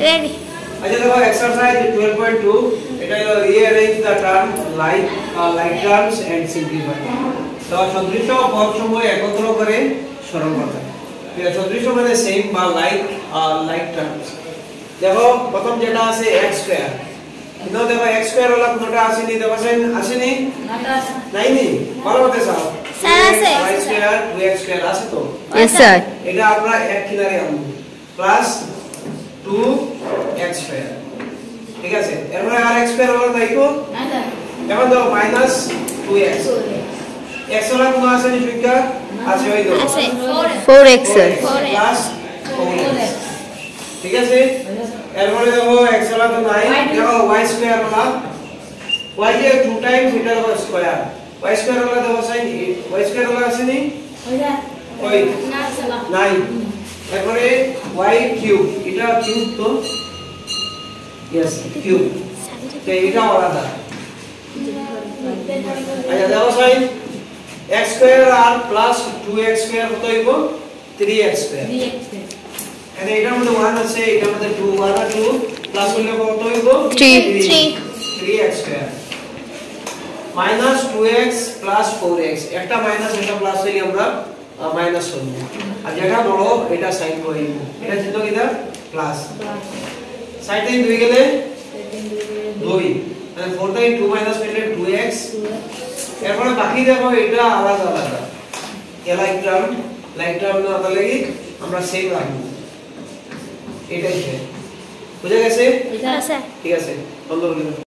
Ready. আচ্ছা দেখো exercise 12.2 এটা হলো rearrange the term like terms and simplify. তো সদৃশ পদসমূহ একত্র করে সরল করা। সদৃশ মানে সেম বা লাইক টার্মস। দেখো প্রথম যেটা আছে x স্কয়ার। কিন্তু দেখো x স্কয়ার হলো কোনটা আসেনি, দেখো আসেনি? নাইনি। ভালো মতে চাও। স্যার আছে। y স্কয়ার 2x স্কয়ার আছে তো? Yes sir. এটা আমরা এক কিনারে আনবো প্লাস 2x স্কয়ার। ঠিক আছে, এরপরে আর x স্কয়ার হলো তাই তো? এখন দাও মাইনাস 2x। x হলো কোন আছে নি সংখ্যা? আছে ওই তো। আছে 4x सर। Plus 4x। ঠিক আছে, এরপরে দেখো x হলো তো 9, দেখো y স্কয়ার হলো y যে 2 টাইমস এটা হলো স্কয়ার। y স্কয়ার হলো দেখো sin y স্কয়ার হলো আছে নি? ওই 9। এরপরে y কিউব, এটা কিউব তো यस কিউব। তো এটা আলাদা। আচ্ছা দেখো সাইন x স্কয়ার আর প্লাস 2x স্কয়ার কত হইব? 3x square. এখানে এটার মধ্যে 1 আছে, এটার মধ্যে 2 1 আর 2 প্লাস করলে কত হইব? 3x square minus 2x plus 4x। একটা মাইনাস একটা প্লাস হইলে আমরা মাইনাস করব। আর যেটা বড় এটা সাইন করব। এটা চিহ্ন কিটা প্লাস। সাইড থেকে 2 গেলে 2, মানে 4 থেকে 2 মাইনাস করলে 2x। এরপরে বাকি দেখো এটা আলাদা আলাদা। লাইক টার্ম না তাহলে কি আমরা সেম রাখবো। এটাই বুঝে গেছে? আছে। ঠিক আছে, বন্ধ করে দাও।